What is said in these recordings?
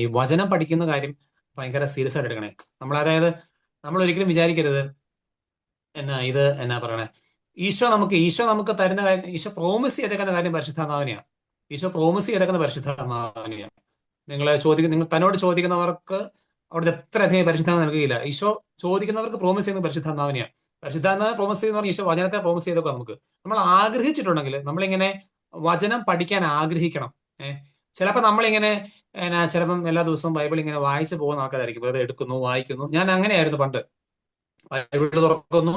ഈ വചനം പഠിക്കുന്ന കാര്യം ഭയങ്കര സീരിയസ് ആയിട്ട് എടുക്കണേ. അതായത് നമ്മൾ ഒരിക്കലും വിചാരിക്കരുത് എന്നാ പറയണേ, ഈശോ നമുക്ക് തരുന്ന കാര്യം, ഈശോ പ്രോമിസ് ചെയ്തേക്കുന്ന കാര്യം പരിശുദ്ധാത്മാവിനെയാണ്. ഈശോ പ്രോമിസ് ചെയ്തേക്കുന്ന പരിശുദ്ധാത്മാവിനെയാണ്. നിങ്ങൾ തന്നോട് ചോദിക്കുന്നവർക്ക് അവിടുത്തെ എത്ര അധികം പരിശുദ്ധാത്മ നൽകുകയില്ല. ഈശോ ചോദിക്കുന്നവർക്ക് പ്രോമിസ് ചെയ്യുന്ന പരിശുദ്ധാത്മാവിനെയാണ്. പരിശുദ്ധാത്മാവ് പ്രോമിസ് ചെയ്യുന്ന പറഞ്ഞാൽ ഈശോ വചനത്തെ പ്രോമിസ് ചെയ്തൊക്കെ നമ്മൾ ആഗ്രഹിച്ചിട്ടുണ്ടെങ്കിൽ നമ്മളിങ്ങനെ വചനം പഠിക്കാൻ ആഗ്രഹിക്കണം. ചിലപ്പോൾ നമ്മളിങ്ങനെ ചിലപ്പം എല്ലാ ദിവസവും ബൈബിൾ ഇങ്ങനെ വായിച്ചു പോകുന്ന ആൾക്കാരായിരിക്കും. വെറുതെ എടുക്കുന്നു, വായിക്കുന്നു. ഞാൻ അങ്ങനെയായിരുന്നു പണ്ട്. ബൈബിൾ തുറക്കുന്നു,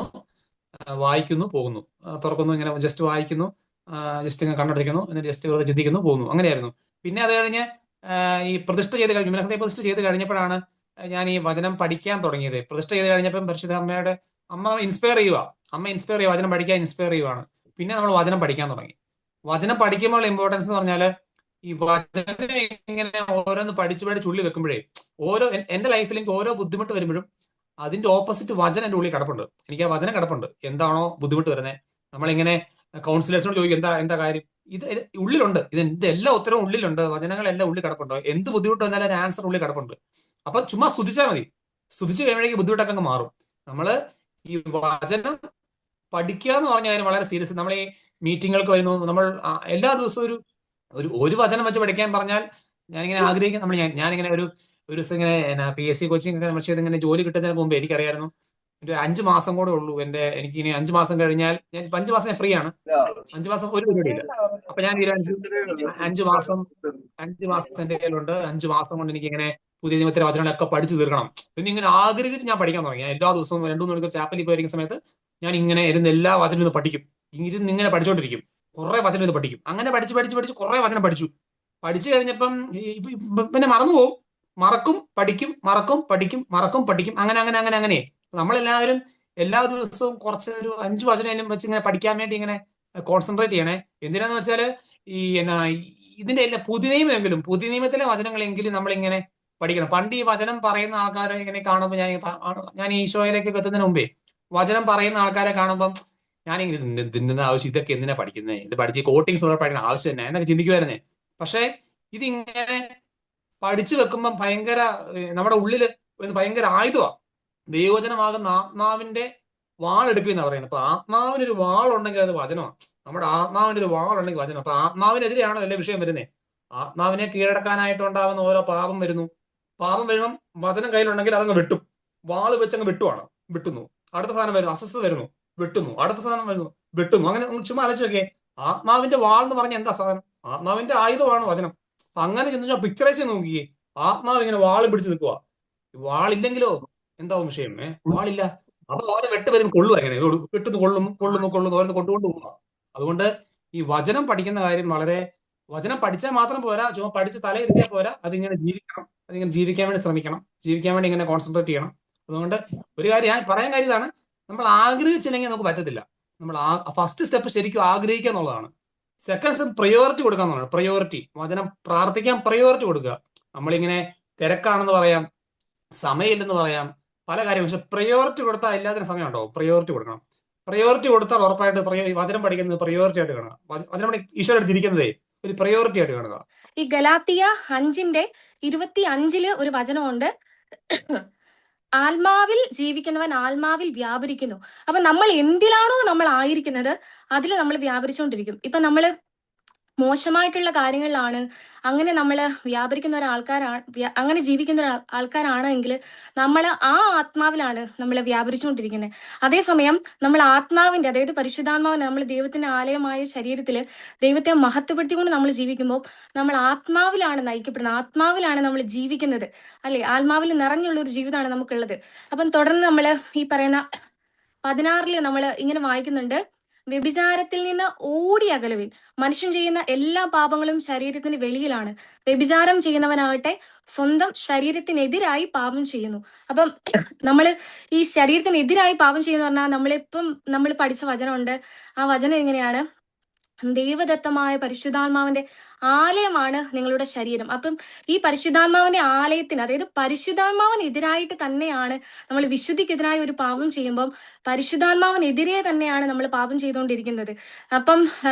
വായിക്കുന്നു, പോകുന്നു. തുറക്കുന്നു, ഇങ്ങനെ ജസ്റ്റ് വായിക്കുന്നു, ജസ്റ്റ് ഇങ്ങനെ കണ്ണടയ്ക്കുന്നു, എന്നിട്ട് ജസ്റ്റ് വെറുതെ ചിന്തിക്കുന്നു, പോകുന്നു. അങ്ങനെയായിരുന്നു. പിന്നെ അത് കഴിഞ്ഞ് ഈ പ്രതിഷ്ഠ ചെയ്ത് കഴിഞ്ഞു, ഹൃദയ പ്രതിഷ്ഠ ചെയ്ത് കഴിഞ്ഞപ്പോഴാണ് ഞാൻ ഈ വചനം പഠിക്കാൻ തുടങ്ങിയത്. പ്രതിഷ്ഠ ചെയ്ത് കഴിഞ്ഞപ്പം പരിശുദ്ധ അമ്മ ഇൻസ്പയർ ചെയ്യുക, വചനം പഠിക്കാൻ ഇൻസ്പയർ ചെയ്യുവാണ്. പിന്നെ നമ്മൾ വചനം പഠിക്കാൻ തുടങ്ങി. വചനം പഠിക്കുമ്പോൾ ഇമ്പോർട്ടൻസ് എന്ന് പറഞ്ഞാൽ ഈ വചനം ഇങ്ങനെ ഓരോന്ന് പഠിച്ച് ഉള്ളി വെക്കുമ്പോഴേ എന്റെ ലൈഫിൽ എനിക്ക് ഓരോ ബുദ്ധിമുട്ട് വരുമ്പോഴും അതിന്റെ ഓപ്പോസിറ്റ് വചനം എന്റെ ഉള്ളിൽ കിടപ്പുണ്ട്. എനിക്ക് ആ വചനം കിടപ്പുണ്ട്. എന്താണോ ബുദ്ധിമുട്ട് വരുന്നത്, നമ്മളിങ്ങനെ കൗൺസിലേഴ്സിനോട് ചോദിക്കും എന്താ എന്താ കാര്യം, ഇത് ഉള്ളിലുണ്ട്. ഇതിന്റെ എല്ലാ ഉത്തരവും ഉള്ളിലുണ്ട്. വചനങ്ങളെല്ലാം ഉള്ളിൽ കിടപ്പുണ്ട്. എന്ത് ബുദ്ധിമുട്ട് വന്നാലും അതിന് ആൻസർ ഉള്ളിൽ കിടപ്പുണ്ട്. അപ്പൊ ചുമ്മാ സ്തുതിച്ചാൽ മതി. സ്തുതിച്ച് കഴിയുമ്പോഴേക്ക് ബുദ്ധിമുട്ടൊക്കെ അങ്ങ് മാറും. നമ്മള് ഈ വചനം പഠിക്കുക എന്ന് പറഞ്ഞ കാര്യം വളരെ സീരിയസ്. നമ്മൾ ഈ മീറ്റിങ്ങുകൾക്ക് വരുന്നു, നമ്മൾ എല്ലാ ദിവസവും ഒരു വചനം വെച്ച് പഠിക്കാൻ പറഞ്ഞാൽ ഞാനിങ്ങനെ ആഗ്രഹിക്കും. ഞാനിങ്ങനെ ഒരു ദിവസം ഇങ്ങനെ PSC കോച്ചിങ് ഒക്കെ നമ്മൾ ചെയ്ത് ഇങ്ങനെ ജോലി കിട്ടുന്നതിന് മുമ്പ് എനിക്കറിയായിരുന്നു ഒരു 5 മാസം കൂടെ ഉള്ളൂ എനിക്ക് ഇനി 5 മാസം കഴിഞ്ഞാൽ ഞാൻ 5 മാസം ഫ്രീ ആണ്. 5 മാസം ഒരു പരിപാടിയില്ല. അപ്പൊ ഞാൻ തീരുമാനിച്ചു 5 മാസം 5 മാസം എന്റെ കയ്യിലുണ്ട്. 5 മാസം കൊണ്ട് എനിക്ക് ഇങ്ങനെ പുതിയ നിയമത്തിലെ വചനങ്ങളൊക്കെ പഠിച്ചു തീർക്കണം എന്ന് ഇങ്ങനെ ആഗ്രഹിച്ച് ഞാൻ പഠിക്കാൻ തുടങ്ങി. ഞാൻ എല്ലാ ദിവസവും 2-3 മണിക്കൂർ ചാപ്പലിൽ പോയിരിക്കുന്ന സമയത്ത് ഞാൻ ഇങ്ങനെ ഇരുന്ന് എല്ലാ വചനവും ഇത് പഠിക്കും. ഇങ്ങനെ പഠിച്ചുകൊണ്ടിരിക്കും. കുറെ വചനം ഇത് പഠിക്കും. അങ്ങനെ പഠിച്ച് കുറെ വചനം പഠിച്ചു കഴിഞ്ഞപ്പം പിന്നെ മറന്നു പോകും. മറക്കും, പഠിക്കും, മറക്കും, പഠിക്കും, മറക്കും, പഠിക്കും. അങ്ങനെ നമ്മളെല്ലാവരും എല്ലാ ദിവസവും കുറച്ച് ഒരു 5 വചനം വെച്ച് ഇങ്ങനെ പഠിക്കാൻ വേണ്ടി ഇങ്ങനെ കോൺസെൻട്രേറ്റ് ചെയ്യണേ. എന്തിനാന്ന് വെച്ചാൽ ഈ ഇതിന്റെ എല്ലാ പുതിയ നിയമത്തിലെ വചനങ്ങളെങ്കിലും നമ്മളിങ്ങനെ പഠിക്കണം. പണ്ട് ഈ വചനം പറയുന്ന ആൾക്കാരെ ഇങ്ങനെ കാണുമ്പോൾ ഞാൻ ഈശോയിലേക്ക് എത്തുന്നതിന് മുമ്പേ വചനം പറയുന്ന ആൾക്കാരെ കാണുമ്പം ഞാനിങ്ങനെ ഇതിന്റെ ആവശ്യം, ഇതൊക്കെ എന്തിനാ പഠിക്കുന്നത്, ഇത് പഠിച്ച് കോട്ടിങ്സ് ഉള്ള പഠിക്കുന്ന ആവശ്യം തന്നെ എന്നൊക്കെ ചിന്തിക്കുമായിരുന്നേ. പക്ഷെ ഇതിങ്ങനെ പഠിച്ചു വെക്കുമ്പം നമ്മുടെ ഉള്ളില് ഭയങ്കര ആയുധമാണ്. ദൈവവചനമാകുന്ന ആത്മാവിന്റെ വാളെടുക്കുമെന്നാ പറയുന്നത്. അപ്പൊ ആത്മാവിനൊരു വാളുണ്ടെങ്കിൽ അത് വചനമാണ്. നമ്മുടെ ആത്മാവിന്റെ ഒരു വാളുണ്ടെങ്കിൽ വചനം. അപ്പൊ ആത്മാവിനെതിരെയാണ് വലിയ വിഷയം വരുന്നത്. ആത്മാവിനെ കീഴടക്കാനായിട്ടുണ്ടാവുന്ന ഓരോ പാപം വരുന്നു. പാപം വരുമ്പം വചനം കയ്യിലുണ്ടെങ്കിൽ അതങ്ങ് വെട്ടും. വാള് വെച്ചങ്ങ് വെട്ടുന്നു. അടുത്ത സാധനം വരുന്നു, അസ്വസ്ഥത വരുന്നു, വെട്ടുന്നു. അടുത്ത സാധനം വരുന്നു, വെട്ടുന്നു. അങ്ങനെ ചുമ്മാ ആലോചിച്ച് നോക്കിയേ. ആത്മാവിന്റെ വാൾ എന്ന് പറഞ്ഞ എന്താ സാധനം? ആത്മാവിന്റെ ആയുധമാണ് വചനം. അപ്പൊ അങ്ങനെ ചെന്ന് പിക്ചറൈസ് ചെയ്ത് നോക്കിയേ. ആത്മാവ് ഇങ്ങനെ വാള് പിടിച്ച് നിൽക്കുക. വാളില്ലെങ്കിലോ എന്താവും വിഷയം? വാളില്ല. അപ്പൊ ഓരോ വെട്ട് വരും, കൊള്ളുക. എങ്ങനെ വെട്ടുന്നു, കൊള്ളുന്നു ഓരോന്ന് കൊണ്ടുകൊണ്ട് പോവുക. അതുകൊണ്ട് ഈ വചനം പഠിക്കുന്ന കാര്യം വചനം പഠിച്ചാൽ മാത്രം പോരാ, ചുമ്മാ പഠിച്ച് തലയിരുത്തിയാൽ പോരാ. അതിങ്ങനെ ജീവിക്കാൻ വേണ്ടി ശ്രമിക്കണം. ജീവിക്കാൻ വേണ്ടി ഇങ്ങനെ കോൺസെൻട്രേറ്റ് ചെയ്യണം. അതുകൊണ്ട് ഒരു കാര്യം ഞാൻ പറയാൻ കാര്യം ഇതാണ്, നമ്മൾ ആഗ്രഹിച്ചില്ലെങ്കിൽ നമുക്ക് പറ്റത്തില്ല. നമ്മൾ ഫസ്റ്റ് സ്റ്റെപ്പ് ശരിക്കും ആഗ്രഹിക്കുക എന്നുള്ളതാണ്. സെക്കൻഡ് സ്റ്റെപ്പ് പ്രയോറിറ്റി കൊടുക്കുക എന്നുള്ളതാണ്. പ്രയോറിറ്റി വചനം പ്രാർത്ഥിക്കാൻ പ്രയോറിറ്റി കൊടുക്കുക. നമ്മളിങ്ങനെ തിരക്കാണെന്ന് പറയാം, സമയമില്ലെന്ന് പറയാം, പല കാര്യം. പക്ഷെ പ്രയോറിറ്റി കൊടുത്താൽ എല്ലാത്തിനും സമയം ഉണ്ടാവും. പ്രയോറിറ്റി കൊടുക്കണം. പ്രയോറിറ്റി കൊടുത്താൽ ഉറപ്പായിട്ട് വചനം പഠിക്കുന്നത് പ്രയോറിറ്റി ആയിട്ട് കാണുക. വചനം ഈശോ എടുത്തിരിക്കുന്നതേ ഒരു പ്രയോറിറ്റി ആയിട്ട് കാണുക. ഈ ഗലാത്തിയ 5:25 ഒരു വചനമുണ്ട്, ആത്മാവിൽ ജീവിക്കുന്നവൻ ആത്മാവിൽ വ്യാപരിക്കുന്നു. അപ്പൊ നമ്മൾ എന്തിലാണോ നമ്മൾ ആയിരിക്കുന്നത് അതിൽ നമ്മൾ വ്യാപരിച്ചുകൊണ്ടിരിക്കും. ഇപ്പൊ നമ്മള് മോശമായിട്ടുള്ള കാര്യങ്ങളിലാണ് അങ്ങനെ നമ്മൾ വ്യാപരിക്കുന്ന അങ്ങനെ ജീവിക്കുന്ന ആൾക്കാരാണെങ്കിൽ നമ്മൾ ആ ആത്മാവിലാണ് നമ്മൾ വ്യാപരിച്ചുകൊണ്ടിരിക്കുന്നത്. അതേസമയം നമ്മൾ ആത്മാവിന്റെ, അതായത് പരിശുദ്ധാത്മാവിനെ, നമ്മൾ ദൈവത്തിന്റെ ആലയമായ ശരീരത്തിൽ ദൈവത്തെ മഹത്വപ്പെടുത്തിക്കൊണ്ട് നമ്മൾ ജീവിക്കുമ്പോൾ നമ്മൾ ആത്മാവിലാണ് നയിക്കപ്പെടുന്നത്, ആത്മാവിലാണ് നമ്മൾ ജീവിക്കുന്നത്, അല്ലെ? ആത്മാവിൽ നിറഞ്ഞുള്ള ഒരു ജീവിതമാണ് നമുക്കുള്ളത്. അപ്പം തുടർന്ന് നമ്മൾ ഈ പറയുന്ന 16 നമ്മൾ ഇങ്ങനെ വായിക്കുന്നുണ്ട്, വ്യഭിചാരത്തിൽ നിന്ന് ഓടി അകലുവിൻ. മനുഷ്യൻ ചെയ്യുന്ന എല്ലാ പാപങ്ങളും ശരീരത്തിന് വെളിയിലാണ്. വ്യഭിചാരം ചെയ്യുന്നവനാകട്ടെ സ്വന്തം ശരീരത്തിനെതിരായി പാപം ചെയ്യുന്നു. അപ്പം ഈ ശരീരത്തിനെതിരായി പാപം ചെയ്യുന്ന പറഞ്ഞാൽ നമ്മൾ പഠിച്ച വചനമുണ്ട്. ആ വചനം എങ്ങനെയാണ്? ദൈവദത്തമായ പരിശുദ്ധാത്മാവിന്റെ ആലയമാണ് നിങ്ങളുടെ ശരീരം. അപ്പം ഈ പരിശുദ്ധാത്മാവിന്റെ ആലയത്തിന്, അതായത് പരിശുദ്ധാത്മാവിനെതിരായിട്ട് തന്നെയാണ് നമ്മൾ വിശുദ്ധിക്കെതിരായ ഒരു പാപം ചെയ്യുമ്പം പരിശുദ്ധാത്മാവിനെതിരെ തന്നെയാണ് നമ്മൾ പാപം ചെയ്തുകൊണ്ടിരിക്കുന്നത്. അപ്പം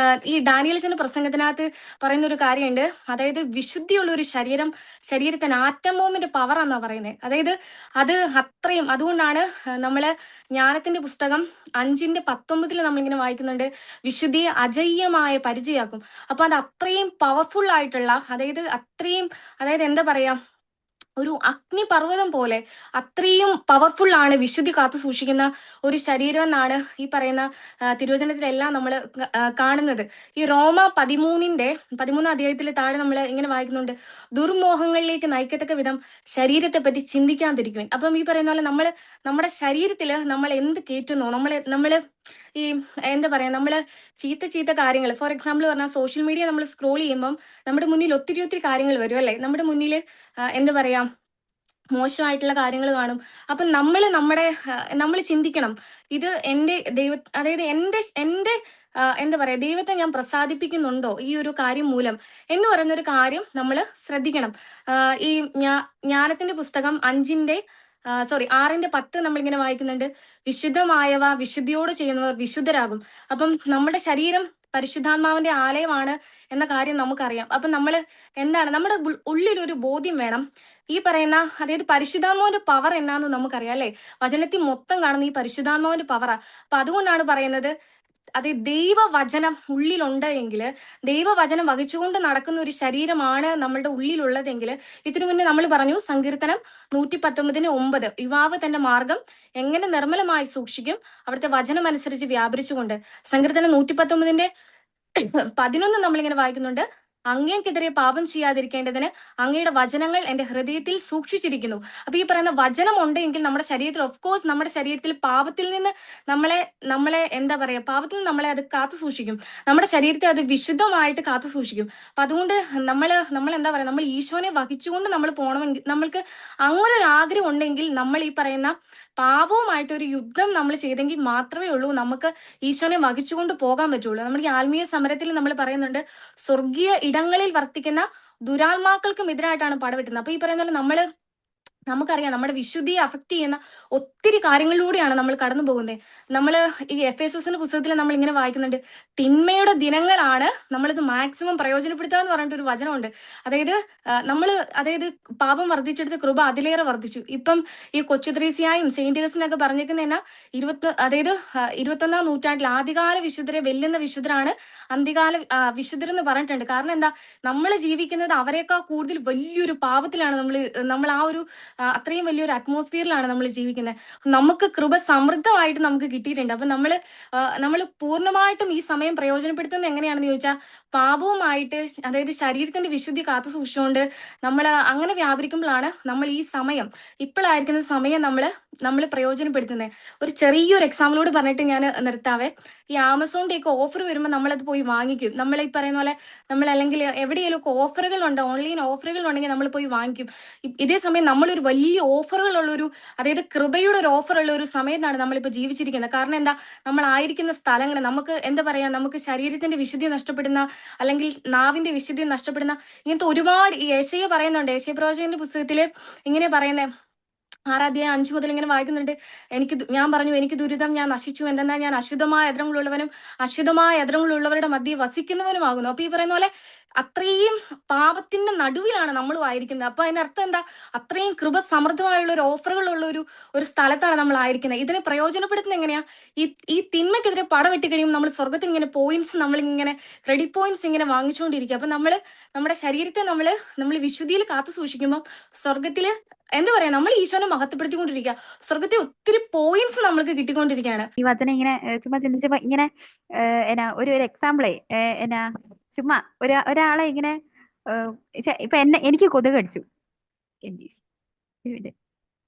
ഈ ഡാനിയൽച്ചന്റെ പ്രസംഗത്തിനകത്ത് പറയുന്ന ഒരു കാര്യമുണ്ട്. അതായത് വിശുദ്ധിയുള്ള ഒരു ശരീരത്തിന് ആറ്റം ബോംബിന്റെ പവർ എന്നാ പറയുന്നത്. അതായത് അത് അത്രയും, അതുകൊണ്ടാണ് നമ്മള് ജ്ഞാനത്തിന്റെ പുസ്തകം 5:19 നമ്മളിങ്ങനെ വായിക്കുന്നുണ്ട്, വിശുദ്ധിയെ അജയ്യമായ പരിചയാക്കും. അപ്പൊ അത് അത്രയും പവർഫുൾ ആയിട്ടുള്ള, അതായത് എന്താ പറയാ, ഒരു അഗ്നിപർവ്വതം പോലെ അത്രയും പവർഫുൾ ആണ് വിശുദ്ധി കാത്തു സൂക്ഷിക്കുന്ന ഒരു ശരീരം എന്നാണ് ഈ പറയുന്ന തിരുവചനത്തിലെല്ലാം നമ്മൾ കാണുന്നത്. ഈ റോമ 13 അധ്യായത്തിൽ താഴെ നമ്മൾ ഇങ്ങനെ വായിക്കുന്നുണ്ട്, ദുർമോഹങ്ങളിലേക്ക് നയിക്കത്തക്ക വിധം ശരീരത്തെ പറ്റി ചിന്തിക്കാതിരിക്കുവാൻ. അപ്പം ഈ പറയുന്ന പോലെ നമ്മുടെ ശരീരത്തിൽ നമ്മൾ എന്ത് കയറ്റുന്നു, നമ്മള് ഈ എന്താ പറയാ, നമ്മള് ചീത്ത കാര്യങ്ങൾ, ഫോർ എക്സാമ്പിൾ പറഞ്ഞാൽ സോഷ്യൽ മീഡിയ നമ്മൾ സ്ക്രോൾ ചെയ്യുമ്പം നമ്മുടെ മുന്നിൽ ഒത്തിരി കാര്യങ്ങൾ വരും അല്ലെ. നമ്മുടെ മുന്നിൽ എന്താ പറയാ, മോശമായിട്ടുള്ള കാര്യങ്ങൾ കാണും. അപ്പൊ നമ്മൾ ചിന്തിക്കണം, ഇത് എന്റെ അതായത് എന്റെ എന്താ പറയാ, ദൈവത്തെ ഞാൻ പ്രസാദിപ്പിക്കുന്നുണ്ടോ ഈ ഒരു കാര്യം മൂലം എന്ന് പറയുന്ന ഒരു കാര്യം നമ്മൾ ശ്രദ്ധിക്കണം. ഈ ജ്ഞാനത്തിന്റെ പുസ്തകം 6:10 നമ്മളിങ്ങനെ വായിക്കുന്നുണ്ട്, വിശുദ്ധമായവ വിശുദ്ധിയോട് ചെയ്യുന്നവർ വിശുദ്ധരാകും. അപ്പം നമ്മുടെ ശരീരം പരിശുദ്ധാത്മാവിന്റെ ആലയമാണ് എന്ന കാര്യം നമുക്കറിയാം. അപ്പം നമ്മുടെ ഉള്ളിൽ ഒരു ബോധ്യം വേണം. ഈ പറയുന്ന, അതായത് പരിശുദ്ധാത്മാവിന്റെ പവർ എന്നാന്ന് നമുക്കറിയാം അല്ലെ. വചനത്തിൽ മൊത്തം കാണുന്ന ഈ പരിശുദ്ധാത്മാവിന്റെ പവറാ. അപ്പൊ അതുകൊണ്ടാണ് പറയുന്നത്, അതെ, ദൈവവചനം ഉള്ളിലുണ്ട് എങ്കിൽ, ദൈവവചനം വഹിച്ചുകൊണ്ട് നടക്കുന്ന ഒരു ശരീരമാണ് നമ്മളുടെ ഉള്ളിലുള്ളതെങ്കിൽ, ഇതിനു മുന്നേ നമ്മൾ പറഞ്ഞു സങ്കീർത്തനം 119:9, യുവാവ് തന്റെ മാർഗം എങ്ങനെ നിർമ്മലമായി സൂക്ഷിക്കും, അവിടുത്തെ വചനം അനുസരിച്ച് വ്യാപരിച്ചുകൊണ്ട്. സങ്കീർത്തനം 119:11 നമ്മളിങ്ങനെ വായിക്കുന്നുണ്ട്, അങ്ങേക്കെതിരെ പാപം ചെയ്യാതിരിക്കേണ്ടതിന് അങ്ങയുടെ വചനങ്ങൾ എന്റെ ഹൃദയത്തിൽ സൂക്ഷിച്ചിരിക്കുന്നു. അപ്പൊ ഈ പറയുന്ന വചനം ഉണ്ടെങ്കിൽ നമ്മുടെ ശരീരത്തിൽ, ഓഫ് കോഴ്സ് നമ്മുടെ ശരീരത്തിൽ പാപത്തിൽ നിന്ന് നമ്മളെ എന്താ പറയാ, പാപത്തിൽ നിന്ന് നമ്മളെ അത് കാത്തു സൂക്ഷിക്കും. നമ്മുടെ ശരീരത്തെ അത് വിശുദ്ധമായിട്ട് കാത്തു സൂക്ഷിക്കും. അപ്പൊ അതുകൊണ്ട് നമ്മൾ എന്താ പറയാ, നമ്മൾ ഈശോനെ വഹിച്ചുകൊണ്ട് നമ്മൾ പോകണമെങ്കിൽ, നമ്മൾക്ക് അങ്ങനെ ഒരു ആഗ്രഹം ഉണ്ടെങ്കിൽ, നമ്മൾ ഈ പറയുന്ന പാപവുമായിട്ട് ഒരു യുദ്ധം നമ്മൾ ചെയ്തെങ്കിൽ മാത്രമേ ഉള്ളൂ നമുക്ക് ഈശോനെ വഹിച്ചുകൊണ്ട് പോകാൻ പറ്റുള്ളൂ. നമ്മൾ ഈ ആത്മീയ സമരത്തിൽ നമ്മൾ പറയുന്നുണ്ട്, സ്വർഗീയ ഇടങ്ങളിൽ വർത്തിക്കുന്ന ദുരാത്മാക്കൾക്കും എതിരായിട്ടാണ് പടവെട്ടുന്നത്. അപ്പൊ ഈ പറയുന്ന പോലെ നമുക്കറിയാം, നമ്മുടെ വിശുദ്ധിയെ അഫക്ട് ചെയ്യുന്ന ഒത്തിരി കാര്യങ്ങളിലൂടെയാണ് നമ്മൾ കടന്നു പോകുന്നത്. നമ്മൾ ഈ എഫേസസിന്റെ പുസ്തകത്തിൽ നമ്മൾ ഇങ്ങനെ വായിക്കുന്നുണ്ട്, തിന്മയുടെ ദിനങ്ങളാണ് നമ്മളിത് മാക്സിമം പ്രയോജനപ്പെടുത്തുക എന്ന് പറഞ്ഞിട്ട് ഒരു വചനമുണ്ട്. അതായത് പാപം വർദ്ധിച്ചെടുത്ത് കൃപ അതിലേറെ വർദ്ധിച്ചു. ഇപ്പം ഈ കൊച്ചുദ്രീസിയായും സെയിന്റേഴ്സിനൊക്കെ പറഞ്ഞേക്കുന്നതിനാ 21ാം നൂറ്റാണ്ടിൽ ആദ്യകാല വിശുദ്ധരെ വെല്ലുന്ന വിശുദ്ധരാണ് അന്ത്യകാല വിശുദ്ധരെന്ന് പറഞ്ഞിട്ടുണ്ട്. കാരണം എന്താ, നമ്മൾ ജീവിക്കുന്നത് അവരെക്കാൾ കൂടുതൽ വലിയൊരു പാപത്തിലാണ്. നമ്മൾ ആ ഒരു അത്രയും വലിയൊരു അറ്റ്മോസ്ഫിയറിലാണ് നമ്മൾ ജീവിക്കുന്നത്. നമുക്ക് കൃപ സമൃദ്ധമായിട്ട് നമുക്ക് കിട്ടിയിട്ടുണ്ട്. അപ്പൊ നമ്മൾ പൂർണ്ണമായിട്ടും ഈ സമയം പ്രയോജനപ്പെടുത്തുന്നത് എങ്ങനെയാണെന്ന് ചോദിച്ചാൽ, പാപവുമായിട്ട്, അതായത് ശരീരത്തിന്റെ വിശുദ്ധി കാത്തു സൂക്ഷിച്ചുകൊണ്ട് നമ്മൾ അങ്ങനെ വ്യാപരിക്കുമ്പോഴാണ് നമ്മൾ ഈ സമയം, ഇപ്പോഴായിരിക്കുന്ന സമയം നമ്മൾ പ്രയോജനപ്പെടുത്തുന്നത്. ഒരു ചെറിയൊരു എക്സാമ്പിളോട് പറഞ്ഞിട്ട് ഞാൻ നിർത്താവേ. ഈ ആമസോണിന്റെ ഒക്കെ ഓഫർ വരുമ്പോൾ നമ്മളത് പോയി വാങ്ങിക്കും. നമ്മൾ ഈ പറയുന്ന പോലെ നമ്മൾ, അല്ലെങ്കിൽ എവിടെയെങ്കിലും ഒക്കെ ഓഫറുകളുണ്ട്, ഓൺലൈൻ ഓഫറുകൾ ഉണ്ടെങ്കിൽ നമ്മൾ പോയി വാങ്ങിക്കും. ഇതേ സമയം നമ്മളൊരു വലിയ ഓഫറുകളുള്ളൊരു, അതായത് കൃപയുടെ ഒരു ഓഫറുള്ള ഒരു സമയത്താണ് നമ്മളിപ്പോൾ ജീവിച്ചിരിക്കുന്നത്. കാരണം എന്താ, നമ്മൾ ആയിരിക്കുന്ന സ്ഥലങ്ങൾ, നമുക്ക് എന്താ പറയാ, നമുക്ക് ശരീരത്തിന്റെ വിശുദ്ധി നഷ്ടപ്പെടുന്ന, അല്ലെങ്കിൽ നാവിന്റെ വിശുദ്ധി നഷ്ടപ്പെടുന്ന ഇങ്ങനത്തെ ഒരുപാട്, ഈ യേശയ്യ പറയുന്നുണ്ട്, യേശയ്യ പ്രവാചകന്റെ പുസ്തകത്തില് ഇങ്ങനെ പറയുന്നത്, 6:5 മുതൽ ഇങ്ങനെ വായിക്കുന്നുണ്ട്, ഞാൻ പറഞ്ഞു, എനിക്ക് ദുരിതം, ഞാൻ നശിച്ചു, എന്തെന്നാൽ ഞാൻ അശുദ്ധമായ എദ്രങ്ങളുള്ളവനും അശുദ്ധമായ എദ്രങ്ങളുള്ളവരുടെ മധ്യേ വസിക്കുന്നവനുമാകുന്നു. അപ്പൊ ഈ പറയുന്ന പോലെ അത്രയും പാപത്തിന്റെ നടുവിലാണ് നമ്മളും ആയിരിക്കുന്നത്. അപ്പൊ അതിനർത്ഥം എന്താ, അത്രയും കൃപ സമൃദ്ധമായുള്ള ഒരു ഓഫറുകളുള്ള ഒരു സ്ഥലത്താണ് നമ്മൾ ആയിരിക്കുന്നത്. ഇതിനെ പ്രയോജനപ്പെടുത്തുന്നത് എങ്ങനെയാ, ഈ തിന്മയ്ക്കെതിരെ പടവെട്ടി കഴിയുമ്പോൾ നമ്മൾ സ്വർഗത്തിൽ ഇങ്ങനെ പോയിന്റ്സ്, നമ്മളിങ്ങനെ ക്രെഡിറ്റ് പോയിന്റ്സ് ഇങ്ങനെ വാങ്ങിച്ചുകൊണ്ടിരിക്കുക. അപ്പൊ നമ്മുടെ ശരീരത്തെ നമ്മൾ വിശുദ്ധിയിൽ കാത്തു സൂക്ഷിക്കുമ്പോൾ സ്വർഗത്തില് എന്താ പറയാ, നമ്മൾ ഈശോനെ മഹത്വപ്പെടുത്തിക്കൊണ്ടിരിക്കുക. സ്വർഗത്തെ ഒത്തിരി പോയിന്റ്സ് നമ്മൾക്ക് കിട്ടിക്കൊണ്ടിരിക്കുകയാണ്. ഈ വചനം ഇങ്ങനെ ചുമ്മാ ചിന്തിച്ചപ്പോ ഇങ്ങനെ ഒരു എക്സാമ്പിളേ ചുമ്മാ ഒരാളെ ഇങ്ങനെ ഇപ്പൊ എനിക്ക് കൊതുക് കടിച്ചു.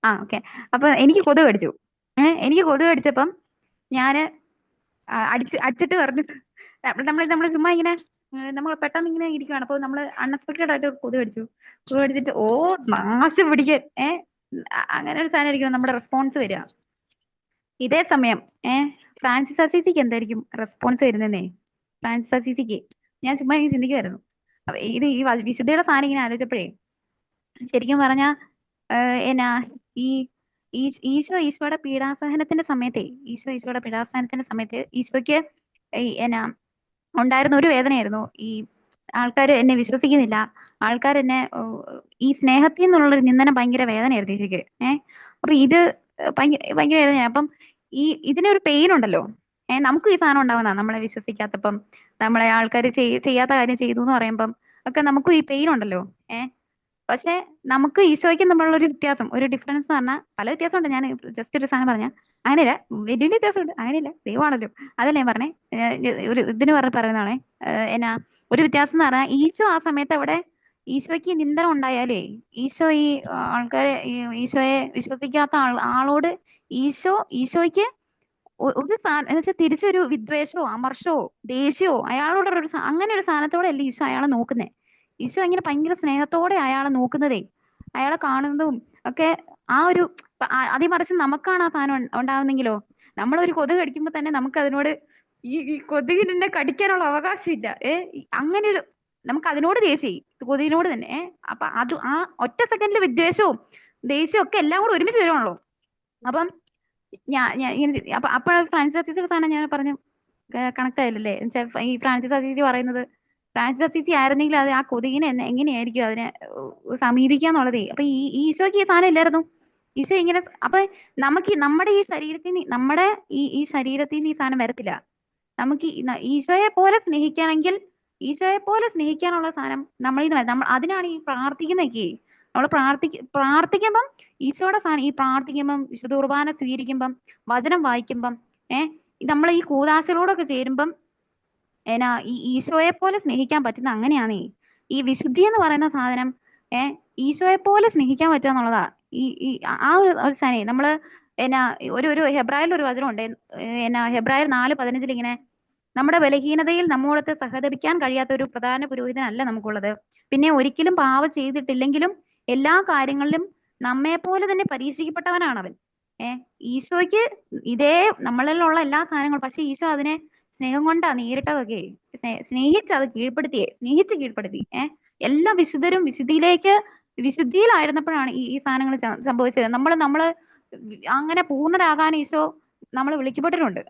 ഓക്കെ. അപ്പൊ എനിക്ക് കൊതുക് കടിച്ചു. എനിക്ക് കൊതുക് കടിച്ചപ്പം ഞാന് അടിച്ചിട്ട് പറഞ്ഞു, നമ്മൾ ചുമ്മാ ഇങ്ങനെ നമ്മൾ പെട്ടെന്ന് ഇങ്ങനെ ഇരിക്കുകയാണ്. അപ്പൊ നമ്മൾ അൺഎക്സ്പെക്ടഡ് ആയിട്ട് കൊതുക് കടിച്ചിട്ട് നാശം പിടിക്കാൻ അങ്ങനെ ഒരു സാധനം ആയിരിക്കണം നമ്മുടെ റെസ്പോൺസ് വരിക. ഇതേ സമയം ഫ്രാൻസിസ് അസീസിക്ക് എന്തായിരിക്കും റെസ്പോൺസ് വരുന്നേ? ഫ്രാൻസിസ് അസീസിക്ക്. ഞാൻ ചുമ്മാ ഇങ്ങനെ ചിന്തിക്കുമായിരുന്നു. അപ്പൊ ഇത് ഈ വിശുദ്ധിയുടെ സാധനം ഇങ്ങനെ ആലോചിച്ചപ്പോഴേ ശരിക്കും പറഞ്ഞ എന്നാ ഈ ഈശോയുടെ പീഡാസഹനത്തിന്റെ സമയത്തെ ഈശോയുടെ പീഡാസഹനത്തിന്റെ സമയത്ത് ഈശോയ്ക്ക് എന്നാ ഉണ്ടായിരുന്ന ഒരു വേദനയായിരുന്നു ഈ ആൾക്കാർ എന്നെ വിശ്വസിക്കുന്നില്ല, ആൾക്കാർ എന്നെ ഈ സ്നേഹത്തിൽ നിന്നുള്ളൊരു നിന്ദനം ഭയങ്കര വേദനയായിരുന്നു ഈശോയ്ക്ക്. അപ്പൊ ഇത് ഭയങ്കര വേദനയാണ്. അപ്പം ഇതിനൊരു പെയിൻ ഉണ്ടല്ലോ. നമുക്ക് ഈ സാധനം ഉണ്ടാവുന്ന നമ്മളെ വിശ്വസിക്കാത്തപ്പം, നമ്മളെ ആൾക്കാർ ചെയ്യാത്ത കാര്യം ചെയ്തു എന്ന് പറയുമ്പം ഒക്കെ നമുക്കും ഈ പെയിൻ ഉണ്ടല്ലോ. പക്ഷെ നമുക്ക് ഈശോയ്ക്കും തമ്മിലുള്ള ഒരു വ്യത്യാസം, ഒരു ഡിഫറൻസ് എന്ന് പറഞ്ഞാൽ പല വ്യത്യാസമുണ്ട്. ഞാൻ ജസ്റ്റ് ഒരു സാധനം പറഞ്ഞ അങ്ങനെയല്ല, വലിയ വലിയ വ്യത്യാസമുണ്ട്, അങ്ങനെയല്ല, ദൈവമാണല്ലോ. അതല്ല ഞാൻ പറഞ്ഞേ, ഒരു ഇതിന് പറയുന്നതാണേ. എന്നാ ഒരു വ്യത്യാസം എന്ന് പറഞ്ഞാൽ ഈശോ ആ സമയത്ത് അവിടെ ഈശോയ്ക്ക് നിന്ദനം ഉണ്ടായാലേ ഈശോ ഈ ആൾക്കാരെ ഈശോയെ വിശ്വസിക്കാത്ത ആളോട് ഈശോയ്ക്ക് ഒരു സാധനം എന്ന് വെച്ചാൽ തിരിച്ചൊരു വിദ്വേഷമോ അമർഷമോ ദേഷ്യമോ അയാളോടൊരു അങ്ങനെ ഒരു സാധനത്തോടെ അല്ലേ ഈശോ അയാളെ നോക്കുന്നേ. ഈശോ ഇങ്ങനെ ഭയങ്കര സ്നേഹത്തോടെ അയാളെ നോക്കുന്നതേ, അയാളെ കാണുന്നതും ഒക്കെ ആ ഒരു അതേ മറിച്ച് നമുക്കാണ് ആ സാധനം ഉണ്ടാവുന്നെങ്കിലോ, നമ്മളൊരു കൊതുക് കടിക്കുമ്പോ തന്നെ നമുക്ക് അതിനോട് ഈ കൊതുകിനെ കടിക്കാനുള്ള അവകാശമില്ല. അങ്ങനെ ഒരു നമുക്ക് അതിനോട് ദേഷ്യം കൊതുകിനോട് തന്നെ. അപ്പൊ അത് ആ ഒറ്റ സെക്കൻഡിൽ വിദ്വേഷവും ദേഷ്യവും ഒക്കെ എല്ലാം കൂടെ ഒരുമിച്ച് വരുവാണല്ലോ. അപ്പം ഞാൻ ഇങ്ങനെ അപ്പൊ ഫ്രാൻസിസ് അസീസിയുടെ സാധനം ഞാൻ പറഞ്ഞു കണക്ട് ആയില്ലല്ലേ. ഈ ഫ്രാൻസിസ് അസീസി പറയുന്നത്, ഫ്രാൻസിസ് അസീസി ആയിരുന്നെങ്കിൽ അത് ആ കൊതുകിനെ എങ്ങനെയായിരിക്കും അതിനെ സമീപിക്കാന്നുള്ളതേ. അപ്പൊ ഈ ഈശോയ്ക്ക് ഈ സാധനം ഇല്ലായിരുന്നു. ഈശോ ഇങ്ങനെ അപ്പൊ നമുക്ക് നമ്മുടെ ഈ ശരീരത്തിന് ഈ ശരീരത്തിൽ നിന്ന് ഈ സാധനം വരത്തില്ല. നമുക്ക് ഈശോയെ പോലെ സ്നേഹിക്കണമെങ്കിൽ ഈശോയെ പോലെ സ്നേഹിക്കാനുള്ള സാധനം നമ്മളിൽ നിന്ന് വരും. നമ്മൾ അതിനാണ് ഈ പ്രാർത്ഥിക്കുന്നതൊക്കെ. നമ്മൾ പ്രാർത്ഥിക്കുമ്പം ഈശോയുടെ സാധനം ഈ പ്രാർത്ഥിക്കുമ്പം, വിശുദ്ധ കുർബാന സ്വീകരിക്കുമ്പം, വചനം വായിക്കുമ്പം, നമ്മൾ ഈ കൂദാശകളോടൊക്കെ ചേരുമ്പം ഈ ഈശോയെ പോലെ സ്നേഹിക്കാൻ പറ്റുന്ന അങ്ങനെയാണേ. ഈ വിശുദ്ധി എന്ന് പറയുന്ന സാധനം ഈശോയെ പോലെ സ്നേഹിക്കാൻ പറ്റുക എന്നുള്ളതാ. ഈ ആ ഒരു സാധനം നമ്മള് ഒരു ഹെബ്രായറിൽ ഒരു വചനമുണ്ട്. ഹെബ്രായർ 4:15 ഇങ്ങനെ, നമ്മുടെ ബലഹീനതയിൽ നമ്മോടൊത്ത് സഹതപിക്കാൻ കഴിയാത്ത ഒരു പ്രധാന പുരോഹിതനല്ല നമുക്കുള്ളത്, പിന്നെ ഒരിക്കലും പാപം ചെയ്തിട്ടില്ലെങ്കിലും എല്ലാ കാര്യങ്ങളിലും നമ്മെ പോലെ തന്നെ പരീക്ഷിക്കപ്പെട്ടവനാണ് അവൻ. ഈശോയ്ക്ക് ഇതേ നമ്മളിലുള്ള എല്ലാ സാധനങ്ങളും, പക്ഷെ ഈശോ അതിനെ സ്നേഹം കൊണ്ടാ നേരിട്ടതൊക്കെ. സ്നേഹിച്ച് കീഴ്പ്പെടുത്തി. എല്ലാ വിശുദ്ധരും വിശുദ്ധിയിലായിരുന്നപ്പോഴാണ് ഈ സാധനങ്ങൾ സംഭവിച്ചത്. നമ്മള് അങ്ങനെ പൂർണ്ണരാകാൻ ഈശോ നമ്മൾ വിളിക്കപ്പെട്ടിട്ടുണ്ട്.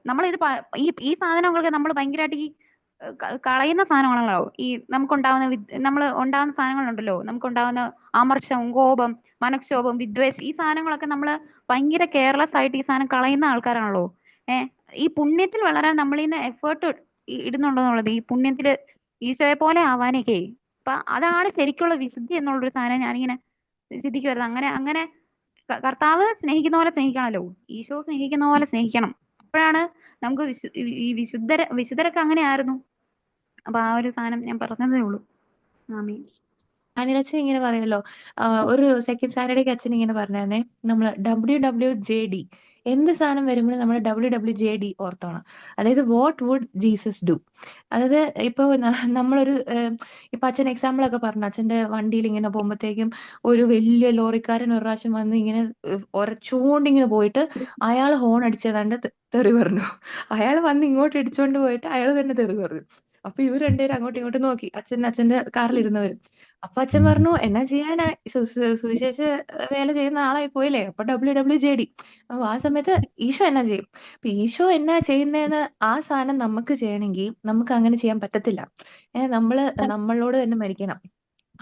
ഈ സാധനങ്ങളൊക്കെ നമ്മൾ ഭയങ്കരമായിട്ട് ഈ കളയുന്ന സാധനങ്ങളാണല്ലോ. ഈ നമ്മൾ ഉണ്ടാകുന്ന സാധനങ്ങളുണ്ടല്ലോ, നമുക്കുണ്ടാകുന്ന അമർഷം, കോപം, മനക്ഷോഭം, വിദ്വേഷം, ഈ സാധനങ്ങളൊക്കെ നമ്മൾ ഭയങ്കര കെയർലെസ് ആയിട്ട് ഈ സാധനം കളയുന്ന ആൾക്കാരാണല്ലോ. ഈ പുണ്യത്തിൽ വളരാൻ നമ്മളിന്ന് എഫേർട്ട് ഇടുന്നുണ്ടെന്നുള്ളത്, ഈ പുണ്യത്തില് ഈശോയെ പോലെ ആവാനൊക്കെ. അപ്പൊ അതാണ് ശരിക്കുള്ള വിശുദ്ധി എന്നുള്ളൊരു സാധനം ഞാനിങ്ങനെ ചിന്തിക്കുമായിരുന്നു. അങ്ങനെ കർത്താവ് സ്നേഹിക്കുന്ന പോലെ സ്നേഹിക്കണമല്ലോ, ഈശോ സ്നേഹിക്കുന്ന പോലെ സ്നേഹിക്കണം. അപ്പോഴാണ് നമുക്ക് ഈ വിശുദ്ധരൊക്കെ അങ്ങനെ ആയിരുന്നു. അപ്പൊ ആ ഒരു സാധനം ഞാൻ പറഞ്ഞതേ ഉള്ളൂ. ആമീൻ. അനിലച്ചൻ ഇങ്ങനെ പറയല്ലോ, ഒരു സെക്കൻഡ് സാറ്റർഡേക്ക് അച്ഛൻ ഇങ്ങനെ പറഞ്ഞേ, നമ്മള് WWJD എന്ത് സാധനം വരുമ്പോഴും നമ്മൾ WWJD ഓർത്തോണം. അതായത് വാട്ട് വുഡ് ജീസസ് ഡു. അതായത് ഇപ്പൊ നമ്മളൊരു ഇപ്പൊ അച്ഛൻ എക്സാമ്പിൾ ഒക്കെ പറഞ്ഞു, അച്ഛന്റെ വണ്ടിയിൽ ഇങ്ങനെ പോകുമ്പോഴത്തേക്കും ഒരു വലിയ ലോറിക്കാരൻ ഒരു പ്രാവശ്യം വന്ന് ഇങ്ങനെ ഉരച്ചോണ്ട് ഇങ്ങനെ പോയിട്ട് അയാൾ ഹോൺ അടിച്ചതാണ്ട് തെറി പറഞ്ഞു. അയാൾ വന്ന് ഇങ്ങോട്ട് ഇടിച്ചോണ്ട് പോയിട്ട് അയാൾ തന്നെ തെറി പറഞ്ഞു. അപ്പൊ ഇവർ രണ്ടുപേരും അങ്ങോട്ടും ഇങ്ങോട്ടും നോക്കി, അച്ഛന്റെ കാറിലിരുന്നവര്. അപ്പൊ അച്ഛൻ പറഞ്ഞു, എന്നാ ചെയ്യാനാ, സുവിശേഷ വേല ചെയ്യുന്ന ആളായി പോയില്ലേ, അപ്പൊ WWJD. അപ്പൊ ആ സമയത്ത് ഈശോ എന്നാ ചെയ്യും? അപ്പൊ ഈശോ എന്നാ ചെയ്യുന്നതെന്ന് ആ സാധനം നമുക്ക് ചെയ്യണമെങ്കിൽ നമുക്ക് അങ്ങനെ ചെയ്യാൻ പറ്റത്തില്ല. നമ്മളോട് തന്നെ മരിക്കണം.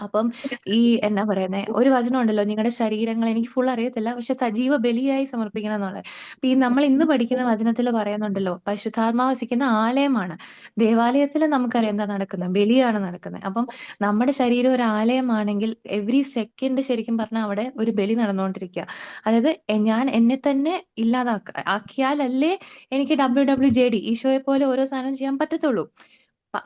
അപ്പം ഈ എന്നാ പറയുന്നേ, ഒരു വചനം ഉണ്ടല്ലോ, നിങ്ങളുടെ ശരീരങ്ങൾ, എനിക്ക് ഫുൾ അറിയത്തില്ല, പക്ഷെ സജീവ ബലിയായി സമർപ്പിക്കണം എന്നുള്ളത്. അപ്പൊ ഈ നമ്മൾ ഇന്ന് പഠിക്കുന്ന വചനത്തിൽ പറയുന്നുണ്ടല്ലോ, പരിശുദ്ധാത്മാവ് വസിക്കുന്ന ആലയമാണ്. ദേവാലയത്തിൽ നമുക്കറിയാം എന്താ നടക്കുന്നത്, ബലിയാണ് നടക്കുന്നത്. അപ്പം നമ്മുടെ ശരീരം ഒരു ആലയമാണെങ്കിൽ എവറി സെക്കൻഡ് ശരിക്കും പറഞ്ഞാൽ അവിടെ ഒരു ബലി നടന്നുകൊണ്ടിരിക്കുക. അതായത് ഞാൻ എന്നെ തന്നെ ആക്കിയാലല്ലേ എനിക്ക് WWJD ഈശോയെ പോലെ ഓരോ സാധനം ചെയ്യാൻ പറ്റത്തുള്ളൂ.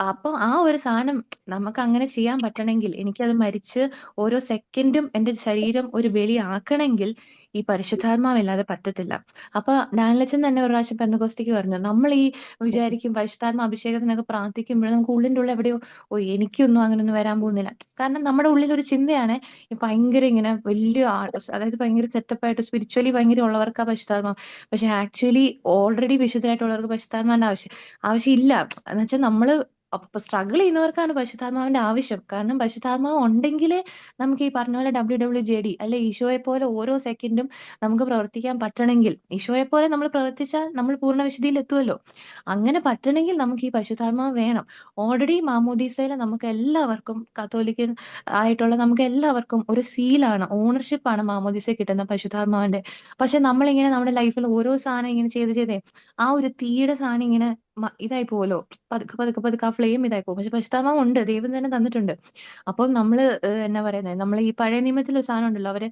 അപ്പൊ ആ ഒരു സാധനം നമുക്ക് അങ്ങനെ ചെയ്യാൻ പറ്റണമെങ്കിൽ, എനിക്കത് മരിച്ച് ഓരോ സെക്കൻഡും എന്റെ ശരീരം ഒരു ബലി ആക്കണമെങ്കിൽ ഈ പരിശുദ്ധാത്മാവില്ലാതെ പറ്റത്തില്ല. അപ്പൊ ഡാനിലച്ചൻ തന്നെ ഒരു പ്രാവശ്യം പെന്തക്കോസ്തിക്ക് പറഞ്ഞു, നമ്മൾ ഈ വിചാരിക്കും പരിശുദ്ധാത്മ അഭിഷേകത്തിനൊക്കെ പ്രാർത്ഥിക്കുമ്പോൾ നമുക്ക് ഉള്ളിൻ്റെ ഉള്ളിൽ എവിടെയോ എനിക്കൊന്നും അങ്ങനെയൊന്നും വരാൻ പോകുന്നില്ല. കാരണം നമ്മുടെ ഉള്ളിൽ ഒരു ചിന്തയാണ് ഈ ഭയങ്കര ഇങ്ങനെ വലിയ അതായത് ഭയങ്കര സെറ്റപ്പായിട്ട് സ്പിരിച്വലി ഭയങ്കര ഉള്ളവർക്ക് പരിശുദ്ധാത്മാവ്. പക്ഷെ ആക്ച്വലി ഓൾറെഡി വിശുദ്ധരായിട്ടുള്ളവർക്ക് പരിശുദ്ധാത്മാവിന്റെ ആവശ്യമില്ല. എന്ന് വെച്ചാൽ നമ്മള് അപ്പൊ സ്ട്രഗിൾ ചെയ്യുന്നവർക്കാണ് പരിശുദ്ധാത്മാവിന്റെ ആവശ്യം. കാരണം പരിശുദ്ധാത്മാവ് ഉണ്ടെങ്കിലേ നമുക്ക് ഈ പറഞ്ഞ പോലെ WWJD അല്ലെ ഈശോയെ പോലെ ഓരോ സെക്കൻഡും നമുക്ക് പ്രവർത്തിക്കാൻ പറ്റണമെങ്കിൽ, ഈശോയെ പോലെ നമ്മൾ പ്രവർത്തിച്ചാൽ നമ്മൾ പൂർണ്ണ വിശുദ്ധിയിൽ എത്തുമല്ലോ. അങ്ങനെ പറ്റണമെങ്കിൽ നമുക്ക് ഈ പരിശുദ്ധാത്മാവ് വേണം. ഓൾറെഡി മാമോദീസയില് നമുക്ക് എല്ലാവർക്കും കത്തോലിക്കൻ ആയിട്ടുള്ള നമുക്ക് എല്ലാവർക്കും ഒരു സീലാണ്, ഓണർഷിപ്പാണ് മാമോദീസയിൽ കിട്ടുന്ന പരിശുദ്ധാത്മാവിന്റെ. പക്ഷെ നമ്മളിങ്ങനെ നമ്മുടെ ലൈഫിൽ ഓരോ സാധനം ഇങ്ങനെ ചെയ്തേ ആ ഒരു തീയുടെ സാധനം ഇങ്ങനെ ഇതായി പോവല്ലോ. പതുക്കെ പതുക്കെ പതുക്കെ ആ ഫ്ലെയിം ഇതായി പോകും. പക്ഷെ പരിശുദ്ധാത്മാവ് ഉണ്ട്, ദൈവം തന്നെ തന്നിട്ടുണ്ട്. അപ്പം നമ്മള് എന്നാ പറയുന്നത്, നമ്മൾ ഈ പഴയ നിയമത്തിൽ ഒരു സാധനം ഉണ്ടല്ലോ, അവര്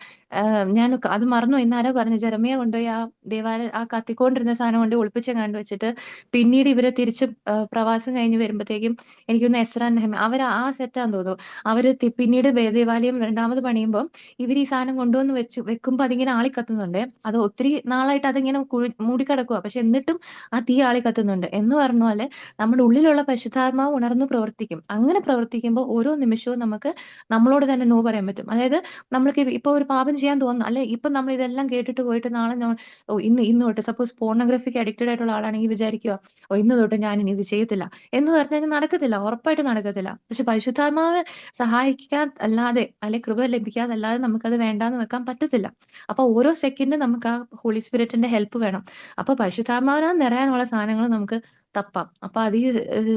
ഞാൻ അത് മറന്നു, ഇന്നാരാ പറഞ്ഞു, ജെറമിയ കൊണ്ടുപോയി ആ ദേവാലയം ആ കത്തിക്കൊണ്ടിരുന്ന സാധനം കൊണ്ട് ഒളിപ്പിച്ച് കണ്ടു വെച്ചിട്ട് പിന്നീട് ഇവര് തിരിച്ച് പ്രവാസം കഴിഞ്ഞ് വരുമ്പോഴത്തേക്കും എനിക്കൊന്ന് എസ്രാ നെഹമ്യ അവർ ആ സെറ്റാന്ന് തോന്നുന്നു. അവര് പിന്നീട് ദേവാലയം രണ്ടാമത് പണിയുമ്പോൾ ഇവർ ഈ സാധനം കൊണ്ടുവന്ന് വെക്കുമ്പോൾ അതിങ്ങനെ ആളി കത്തുന്നുണ്ട്. അത് ഒത്തിരി നാളായിട്ട് അതിങ്ങനെ മൂടിക്കിടക്കുക. പക്ഷെ എന്നിട്ടും ആ തീ ആളി കത്തുന്നുണ്ട്. എന്ന് പറഞ്ഞ പോലെ നമ്മുടെ ഉള്ളിലുള്ള പരിശുദ്ധാത്മാവ് ഉണർന്നു പ്രവർത്തിക്കും. അങ്ങനെ പ്രവർത്തിക്കുമ്പോൾ ഓരോ നിമിഷവും നമുക്ക് നമ്മളോട് തന്നെ നോ പറയാൻ പറ്റും. അതായത് നമ്മൾക്ക് ഇപ്പൊ ഒരു പാപം ചെയ്യാൻ തോന്നുന്നു, അല്ലെ ഇപ്പൊ നമ്മൾ ഇതെല്ലാം കേട്ടിട്ട് പോയിട്ട് നാളെ ഇന്ന് തൊട്ട് സപ്പോസ് പോർണോഗ്രഫിക്ക് അഡിക്റ്റഡ് ആയിട്ടുള്ള ആളാണെങ്കിൽ വിചാരിക്കുക, ഇന്ന് തൊട്ട് ഞാൻ ഇനി ഇത് ചെയ്യത്തില്ല എന്ന് പറഞ്ഞാൽ നടക്കത്തില്ല, ഉറപ്പായിട്ട് നടക്കത്തില്ല. പക്ഷെ പരിശുദ്ധാത്മാവ് സഹായിക്കാൻ അല്ലാതെ അല്ലെ കൃപ ലഭിക്കാതല്ലാതെ നമുക്കത് വേണ്ടാന്ന് വെക്കാൻ പറ്റത്തില്ല. അപ്പൊ ഓരോ സെക്കൻഡും നമുക്ക് ആ ഹോളി സ്പിരിറ്റിന്റെ ഹെൽപ്പ് വേണം. അപ്പൊ പരിശുദ്ധാത്മാവിനാൽ നിറയാനുള്ള സാധനങ്ങൾ നമുക്ക് തപ്പാം. അപ്പൊ അത് ഈ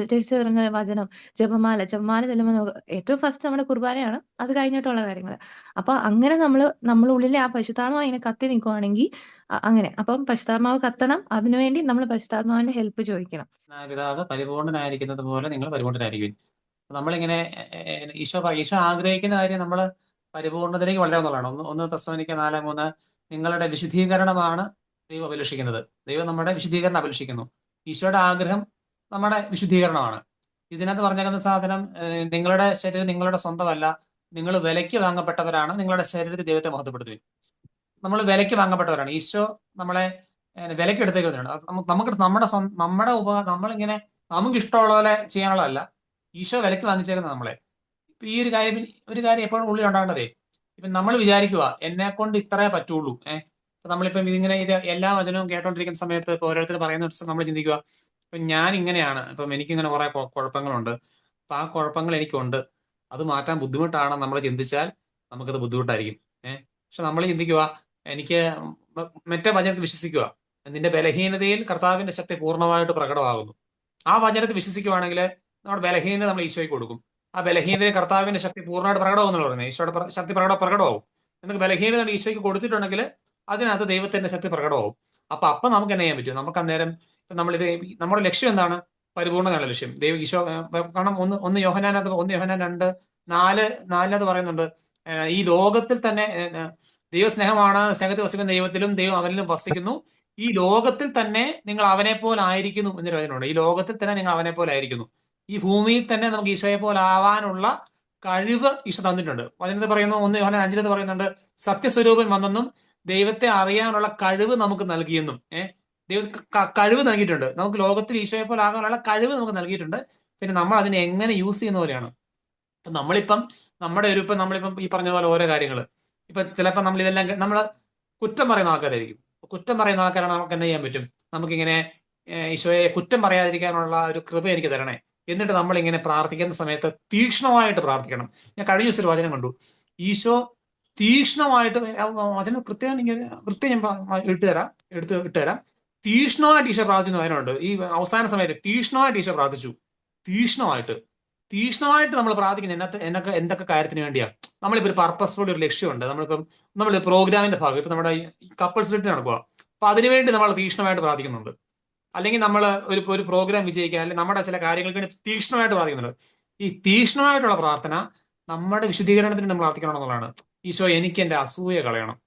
ചേച്ചി പറഞ്ഞ വചനം, ജപമാല ചെല്ലുമ്പോൾ ഏറ്റവും ഫസ്റ്റ് നമ്മുടെ കുർബാനയാണ്, അത് കഴിഞ്ഞിട്ടുള്ള കാര്യങ്ങൾ. അപ്പൊ അങ്ങനെ നമ്മുടെ ഉള്ളിലെ ആ പരിശുദ്ധാത്മാവ് ഇങ്ങനെ കത്തി നിൽക്കുവാണെങ്കിൽ അങ്ങനെ അപ്പം പരിശുദ്ധാത്മാവ് കത്തണം. അതിനുവേണ്ടി നമ്മൾ പരിശുദ്ധാത്മാവിന്റെ ഹെൽപ്പ് ചോദിക്കണം. പിതാവ് പരിപൂർണനായിരിക്കുന്നത് പോലെ നിങ്ങൾ പരിപൂർണനായിരിക്കും. നമ്മളിങ്ങനെ ഈശോ ആഗ്രഹിക്കുന്ന കാര്യം നമ്മൾ പരിപൂർണതയിലേക്ക് വളരാമെന്നുള്ളതാണ്. ഒന്ന് തെസ്സലോനിക്കർ 4:3 നിങ്ങളുടെ വിശുദ്ധീകരണമാണ് ദൈവം അഭിലഷിക്കുന്നത്. ദൈവം നമ്മുടെ വിശുദ്ധീകരണം അഭിലഷിക്കുന്നു. ഈശോയുടെ ആഗ്രഹം നമ്മുടെ വിശുദ്ധീകരണമാണ്. ഇതിനകത്ത് പറഞ്ഞേക്കുന്ന സാധനം, നിങ്ങളുടെ ശരീരം നിങ്ങളുടെ സ്വന്തമല്ല, നിങ്ങൾ വിലയ്ക്ക് വാങ്ങപ്പെട്ടവരാണ്, നിങ്ങളുടെ ശരീരത്തിൽ ദൈവത്തെ മഹത്വപ്പെടുത്തുവിൻ. നമ്മൾ വിലയ്ക്ക് വാങ്ങപ്പെട്ടവരാണ്. ഈശോ നമ്മളെ വിലയ്ക്ക് എടുത്തേക്കുന്നതാണ്. നമുക്ക് നമ്മളിങ്ങനെ നമുക്ക് ഇഷ്ടമുള്ള പോലെ ചെയ്യാനുള്ളതല്ല, ഈശോ വിലയ്ക്ക് വാങ്ങിച്ചേക്കുന്നത് നമ്മളെ. ഇപ്പൊ ഈ ഒരു കാര്യം എപ്പോഴും ഉള്ളിൽ ഉണ്ടാകേണ്ടതേ. ഇപ്പൊ നമ്മൾ വിചാരിക്കുക എന്നെ കൊണ്ട് ഇത്രേ പറ്റുള്ളൂ. നമ്മളിപ്പം ഇത് എല്ലാ വചനവും കേട്ടോണ്ടിരിക്കുന്ന സമയത്ത് ഇപ്പൊ ഓരോരുത്തർ പറയുന്ന നമ്മൾ ചിന്തിക്കുക, ഇപ്പൊ ഞാൻ ഇങ്ങനെയാണ്, ഇപ്പം എനിക്കിങ്ങനെ കുറെ കുഴപ്പങ്ങളുണ്ട്, അപ്പൊ ആ കുഴപ്പങ്ങൾ എനിക്കുണ്ട്, അത് മാറ്റാൻ ബുദ്ധിമുട്ടാണെന്ന് നമ്മൾ ചിന്തിച്ചാൽ നമുക്കത് ബുദ്ധിമുട്ടായിരിക്കും. പക്ഷെ നമ്മൾ ചിന്തിക്കുക, എനിക്ക് മറ്റേ വചനത്തിൽ വിശ്വസിക്കുക, നിന്റെ ബലഹീനതയിൽ കർത്താവിന്റെ ശക്തി പൂർണ്ണമായിട്ട് പ്രകടമാകുന്നു. ആ വചനത്തിൽ വിശ്വസിക്കുവാണെങ്കിൽ നമ്മുടെ ബലഹീനത നമ്മൾ ഈശോയ്ക്ക് കൊടുക്കും. ആ ബലഹീനതയിൽ കർത്താവിന്റെ ശക്തി പൂർണ്ണമായിട്ട് പ്രകടമാകുമെന്ന് പറയുന്നത്. ഈശോയുടെ ശക്തി പ്രകടമാവും. നമുക്ക് ബലഹീനത ഈശോയ്ക്ക് കൊടുത്തിട്ടുണ്ടെങ്കിൽ അതിനകത്ത് ദൈവത്തിന്റെ ശക്തി പ്രകടമാവും. അപ്പം നമുക്ക് എന്നാ ചെയ്യാൻ പറ്റും? നമുക്ക് അന്നേരം നമ്മളിത് നമ്മുടെ ലക്ഷ്യം എന്താണ്? പരിപൂർണ്ണതയാണ് ലക്ഷ്യം. ഈശോ കാരണം ഒന്ന് യോഹന്നാൻ 2:4 പറയുന്നുണ്ട്, ഈ ലോകത്തിൽ തന്നെ ദൈവസ്നേഹമാണ്, സ്നേഹത്തിൽ വസിക്കുന്ന ദൈവത്തിലും ദൈവം അവനിലും വസിക്കുന്നു, ഈ ലോകത്തിൽ തന്നെ നിങ്ങൾ അവനെ പോലെ ആയിരിക്കുന്നു എന്നൊരു വചനമുണ്ട്. ഈ ലോകത്തിൽ തന്നെ നിങ്ങൾ അവനെ പോലെ ആയിരിക്കുന്നു. ഈ ഭൂമിയിൽ തന്നെ നമുക്ക് ഈശോയെ പോലെ ആവാനുള്ള കഴിവ് ഈശോ തന്നിട്ടുണ്ട്. വചനത്തിൽ പറയുന്നു, 1 യോഹന്നാൻ 5 പറയുന്നുണ്ട്, സത്യസ്വരൂപൻ വന്നെന്നും ദൈവത്തെ അറിയാനുള്ള കഴിവ് നമുക്ക് നൽകിയെന്നും. ദൈവം കഴിവ് നൽകിയിട്ടുണ്ട്. നമുക്ക് ലോകത്തിൽ ഈശോയെ പോലെ ആകാനുള്ള കഴിവ് നമുക്ക് നൽകിയിട്ടുണ്ട്. പിന്നെ നമ്മൾ അതിനെ എങ്ങനെ യൂസ് ചെയ്യുന്ന പോലെയാണ്. നമ്മളിപ്പം നമ്മളിപ്പം ഈ പറഞ്ഞ പോലെ ഓരോ കാര്യങ്ങൾ ഇപ്പൊ ചിലപ്പോൾ നമ്മൾ ഇതെല്ലാം നമ്മൾ കുറ്റം പറയുന്ന ആൾക്കാരായിരിക്കും. കുറ്റം പറയുന്ന ആൾക്കാരാണ് നമുക്ക് എന്നാ ചെയ്യാൻ പറ്റും? നമുക്കിങ്ങനെ ഈശോയെ കുറ്റം പറയാതിരിക്കാനുള്ള ഒരു കൃപ എനിക്ക് തരണേ. എന്നിട്ട് നമ്മളിങ്ങനെ പ്രാർത്ഥിക്കുന്ന സമയത്ത് തീക്ഷ്ണമായിട്ട് പ്രാർത്ഥിക്കണം. ഞാൻ കഴിഞ്ഞ ദിവസം ഒരു വചനം കണ്ടു, ഈശോ തീക്ഷ്ണമായിട്ട് വചനം കൃത്യം ഞാൻ ഇട്ടുതരാം. തീക്ഷ്ണമായിട്ട് ഈശോ പ്രാർത്ഥിച്ചു വചനമുണ്ട്. ഈ അവസാന സമയത്ത് തീക്ഷ്ണമായിട്ട് ഈശോ പ്രാർത്ഥിച്ചു. തീക്ഷ്ണമായിട്ട് നമ്മൾ പ്രാർത്ഥിക്കുന്നത് എന്തൊക്കെ കാര്യത്തിന് വേണ്ടിയാ? നമ്മളിപ്പോൾ ഒരു പർപ്പസ്ഫുൾ ഒരു ലക്ഷ്യമുണ്ട്. നമ്മൾ പ്രോഗ്രാമിന്റെ ഭാഗം ഇപ്പൊ നമ്മുടെ കപ്പിൾസ് റിട്ട് നടക്കുക, അപ്പൊ അതിനുവേണ്ടി നമ്മൾ തീക്ഷ്ണമായിട്ട് പ്രാർത്ഥിക്കുന്നുണ്ട്. അല്ലെങ്കിൽ നമ്മൾ ഒരു പ്രോഗ്രാം വിജയിക്കാൻ, അല്ലെങ്കിൽ നമ്മുടെ ചില കാര്യങ്ങൾക്ക് വേണ്ടി തീക്ഷ്ണമായിട്ട് പ്രാർത്ഥിക്കുന്നുണ്ട്. ഈ തീക്ഷ്ണമായിട്ടുള്ള പ്രാർത്ഥന നമ്മുടെ വിശുദ്ധീകരണത്തിന് നമ്മൾ പ്രാർത്ഥിക്കണമെന്നുള്ളതാണ്. ഈശോ എനിക്ക് എന്റെ അസൂയ കളയണം,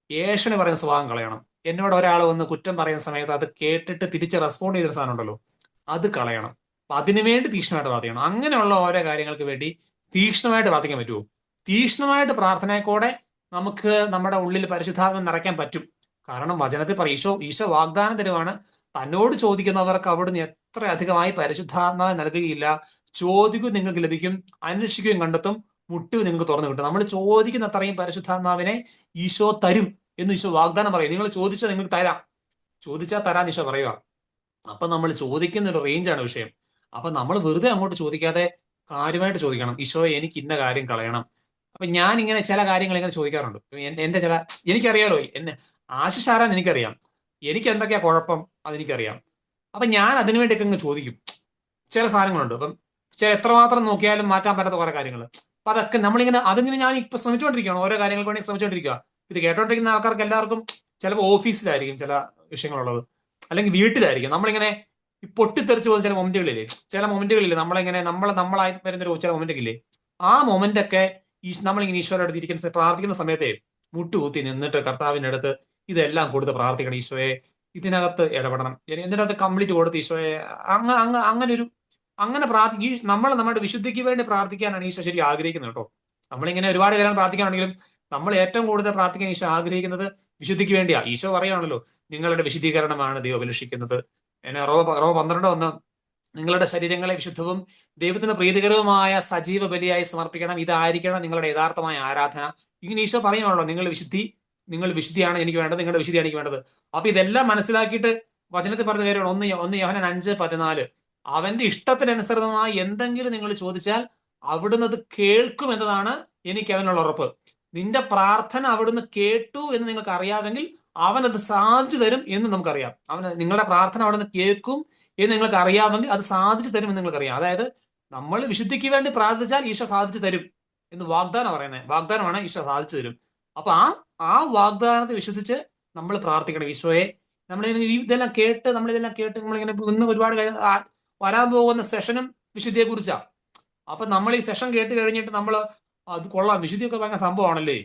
ഏഷണി പറയുന്ന സ്വഭാവം കളയണം, എന്നോട് ഒരാൾ വന്ന് കുറ്റം പറയുന്ന സമയത്ത് അത് കേട്ടിട്ട് തിരിച്ച് റെസ്പോണ്ട് ചെയ്തൊരു സാധനം ഉണ്ടല്ലോ, അത് കളയണം. അപ്പൊ അതിനുവേണ്ടി തീക്ഷ്ണമായിട്ട് പ്രാർത്ഥിക്കണം. അങ്ങനെയുള്ള ഓരോ കാര്യങ്ങൾക്ക് വേണ്ടി തീക്ഷ്ണമായിട്ട് പ്രാർത്ഥിക്കാൻ പറ്റുമോ? തീക്ഷ്ണമായിട്ട് പ്രാർത്ഥനയെക്കൂടെ നമുക്ക് നമ്മുടെ ഉള്ളിൽ പരിശുദ്ധാത്മ നിറയ്ക്കാൻ പറ്റും. കാരണം വചനത്തിൽ പറയും, ഈശോ വാഗ്ദാനം തരുവാണ്, തന്നോട് ചോദിക്കുന്നവർക്ക് അവിടുന്ന് എത്ര അധികമായി പരിശുദ്ധാത്മാവ് നൽകുകയില്ല. ചോദിക്കും നിങ്ങൾക്ക് ലഭിക്കും, അന്വേഷിക്കുകയും കണ്ടെത്തും, മുട്ടും നിങ്ങൾക്ക് തുറന്നു കിട്ടും. നമ്മൾ ചോദിക്കുന്ന അത്രയും പരിശുദ്ധാത്മാവിനെ ഈശോ തരും എന്ന് ഈശോ വാഗ്ദാനം പറയും. നിങ്ങൾ ചോദിച്ചാൽ നിങ്ങൾക്ക് തരാം, ചോദിച്ചാൽ തരാന്ന് ഈശോ പറയുക. അപ്പൊ നമ്മൾ ചോദിക്കുന്ന ഒരു റേഞ്ചാണ് വിഷയം. അപ്പൊ നമ്മൾ വെറുതെ അങ്ങോട്ട് ചോദിക്കാതെ കാര്യമായിട്ട് ചോദിക്കണം, ഈശോയെ എനിക്ക് ഇന്ന കാര്യം കളയണം. അപ്പൊ ഞാൻ ഇങ്ങനെ ചില കാര്യങ്ങൾ ഇങ്ങനെ ചോദിക്കാറുണ്ട്. എന്റെ ചില, എനിക്കറിയാലോ എന്നെ ആശിഷ് ആരാന്ന് എനിക്കറിയാം, എനിക്ക് എന്തൊക്കെയാ കുഴപ്പം അതെനിക്കറിയാം. അപ്പൊ ഞാൻ അതിനു വേണ്ടിയൊക്കെ അങ്ങ് ചോദിക്കും. ചില സാധനങ്ങളുണ്ട്, അപ്പം എത്രമാത്രം നോക്കിയാലും മാറ്റാൻ പറ്റാത്ത കുറെ കാര്യങ്ങൾ. അപ്പൊ അതൊക്കെ നമ്മളിങ്ങനെ അതിങ്ങനെ ഞാൻ ഇപ്പൊ ശ്രമിച്ചുകൊണ്ടിരിക്കുകയാണ്, ഓരോ കാര്യങ്ങൾക്ക് വേണ്ടി ശ്രമിച്ചുകൊണ്ടിരിക്കുക. ഇത് കേട്ടോണ്ടിരിക്കുന്ന ആൾക്കാർക്ക് എല്ലാവർക്കും ചിലപ്പോൾ ഓഫീസിലായിരിക്കും ചില വിഷയങ്ങളുള്ളത്, അല്ലെങ്കിൽ വീട്ടിലായിരിക്കും. നമ്മളിങ്ങനെ ഈ പൊട്ടിത്തെറിച്ച് പോകുന്ന ചില മൊമെന്റുകളില്ലേ നമ്മളിങ്ങനെ നമ്മളായി വരുന്ന ചില മൊമെന്റൊക്കെ, ആ മൊമെന്റ് ഒക്കെ നമ്മളിങ്ങനെ ഈശോയുടെ അടുത്ത് ഇരിക്കുന്ന പ്രാർത്ഥിക്കുന്ന സമയത്തെ മുട്ടുകുത്തി നിന്നിട്ട് കർത്താവിന്റെ അടുത്ത് ഇതെല്ലാം കൊടുത്ത് പ്രാർത്ഥിക്കണം. ഈശോയെ ഇതിനകത്ത് ഇടപെടണം, ഇതിനകത്ത് കംപ്ലീറ്റ് കൊടുത്ത് ഈശോയെ അങ്ങനെ നമ്മൾ നമ്മുടെ വിശുദ്ധിക്ക് വേണ്ടി പ്രാർത്ഥിക്കാനാണ് ഈശോ ശരി ആഗ്രഹിക്കുന്നത് കേട്ടോ. നമ്മളിങ്ങനെ ഒരുപാട് കാര്യം പ്രാർത്ഥിക്കാനാണെങ്കിലും നമ്മൾ ഏറ്റവും കൂടുതൽ പ്രാർത്ഥിക്കാൻ ഈശോ ആഗ്രഹിക്കുന്നത് വിശുദ്ധിക്ക് വേണ്ടിയാ. ഈശോ പറയുകയാണല്ലോ, നിങ്ങളുടെ വിശുദ്ധീകരണമാണ് ദൈവം അഭിലഷിക്കുന്നത്. റോമ 12:1, നിങ്ങളുടെ ശരീരങ്ങളെ വിശുദ്ധവും ദൈവത്തിന് പ്രീതികരവുമായ സജീവ ബലിയായി സമർപ്പിക്കണം, ഇതായിരിക്കണം നിങ്ങളുടെ യഥാർത്ഥമായ ആരാധന. ഇങ്ങനെ ഈശോ പറയുവാണല്ലോ, നിങ്ങൾ വിശുദ്ധിയാണ് എനിക്ക് വേണ്ടത്, നിങ്ങളുടെ വിശുദ്ധിയാണ് എനിക്ക് വേണ്ടത്. അപ്പൊ ഇതെല്ലാം മനസ്സിലാക്കിയിട്ട് വചനത്തിൽ പറഞ്ഞ കാര്യമാണ് 1 യോഹന്നാൻ 5:14, അവന്റെ ഇഷ്ടത്തിനനുസൃതമായി എന്തെങ്കിലും നിങ്ങൾ ചോദിച്ചാൽ അവിടുന്ന് അത് കേൾക്കും എന്നതാണ് എനിക്ക് അവനുള്ള ഉറപ്പ്. നിന്റെ പ്രാർത്ഥന അവിടുന്ന് കേട്ടു എന്ന് നിങ്ങൾക്ക് അറിയാമെങ്കിൽ അവൻ അത് സാധിച്ചു തരും എന്ന് നമുക്കറിയാം. നിങ്ങളുടെ പ്രാർത്ഥന അവിടുന്ന് കേൾക്കും എന്ന് നിങ്ങൾക്ക് അറിയാമെങ്കിൽ അത് സാധിച്ചു തരും എന്ന് നിങ്ങൾക്കറിയാം. അതായത് നമ്മൾ വിശുദ്ധിക്ക് വേണ്ടി പ്രാർത്ഥിച്ചാൽ ഈശോ സാധിച്ചു തരും എന്ന് വാഗ്ദാനമാണ്, ഈശോ സാധിച്ചു തരും. അപ്പൊ ആ വാഗ്ദാനത്തെ വിശ്വസിച്ച് നമ്മൾ പ്രാർത്ഥിക്കണം. ഈശോയെ ഇതെല്ലാം കേട്ട് നമ്മളിങ്ങനെ ഇന്ന് ഒരുപാട് വരാൻ പോകുന്ന സെഷനും വിശുദ്ധിയെ കുറിച്ചാണ്. അപ്പൊ നമ്മൾ ഈ സെഷൻ കേട്ട് കഴിഞ്ഞിട്ട് നമ്മൾ അത് കൊള്ളാം, വിശുദ്ധിയൊക്കെ ഭയങ്കര സംഭവമാണല്ലേ,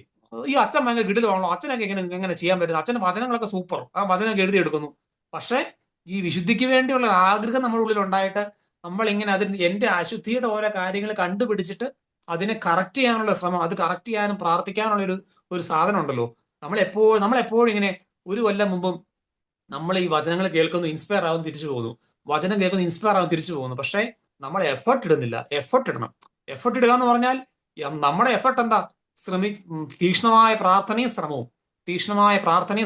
ഈ അച്ഛൻ ഭയങ്കര കിടിലാണല്ലോ, അച്ഛനൊക്കെ എങ്ങനെ ചെയ്യാൻ പറ്റുന്നു, അച്ഛന്റെ വചനങ്ങളൊക്കെ സൂപ്പർ, ആ വചനമൊക്കെ എഴുതിയെടുക്കുന്നു. പക്ഷെ ഈ വിശുദ്ധിക്ക് വേണ്ടിയുള്ള ആഗ്രഹം നമ്മുടെ ഉള്ളിൽ ഉണ്ടായിട്ട് നമ്മൾ ഇങ്ങനെ എന്റെ അശുദ്ധിയുടെ ഓരോ കാര്യങ്ങൾ കണ്ടുപിടിച്ചിട്ട് അതിനെ കറക്റ്റ് ചെയ്യാനുള്ള ശ്രമം, അത് കറക്റ്റ് ചെയ്യാനും പ്രാർത്ഥിക്കാനുള്ള ഒരു സാധനം ഉണ്ടല്ലോ. നമ്മളെപ്പോഴും ഇങ്ങനെ ഒരു കൊല്ലം മുമ്പും നമ്മൾ ഈ വചനങ്ങൾ കേൾക്കുന്നു, ഇൻസ്പയർ ആവും, തിരിച്ചു പോകുന്നു, വചനം കേൾക്കുന്നു, ഇൻസ്പയർ ആവും, തിരിച്ചു പോകുന്നു. പക്ഷെ നമ്മൾ എഫർട്ട് ഇടുന്നില്ല. എഫർട്ട് ഇടണം. എഫർട്ട് ഇടുക എന്ന് പറഞ്ഞാൽ നമ്മുടെ എഫർട്ട് എന്താ? തീക്ഷ്ണമായ പ്രാർത്ഥനയും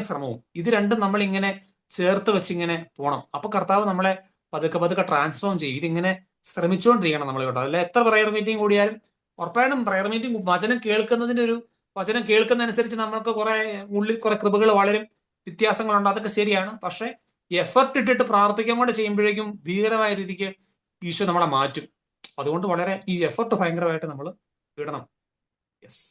ശ്രമവും ഇത് രണ്ടും നമ്മൾ ഇങ്ങനെ ചേർത്ത് വെച്ച് ഇങ്ങനെ പോകണം. അപ്പൊ കർത്താവ് നമ്മളെ പതുക്കെ ട്രാൻസ്ഫോം ചെയ്യും. ഇതിങ്ങനെ ശ്രമിച്ചുകൊണ്ടിരിക്കണം നമ്മൾ കേട്ടോ. അല്ല എത്ര പ്രയർ മീറ്റിംഗ് കൂടിയാലും ഉറപ്പായിട്ടും പ്രയർ മീറ്റിംഗ് വചനം കേൾക്കുന്നതനുസരിച്ച് നമ്മൾക്ക് ഉള്ളിൽ കുറെ കൃപകൾ വളരും, വ്യത്യാസങ്ങളുണ്ട്, അതൊക്കെ ശരിയാണ്. പക്ഷെ എഫർട്ട് ഇട്ടിട്ട് പ്രാർത്ഥിക്കാൻ കൊണ്ട് ചെയ്യുമ്പോഴേക്കും ഭീകരമായ രീതിക്ക് ഈശോ നമ്മളെ മാറ്റും. അതുകൊണ്ട് ഈ എഫർട്ട് ഭയങ്കരമായിട്ട് നമ്മൾ ഇടണം. യെസ്.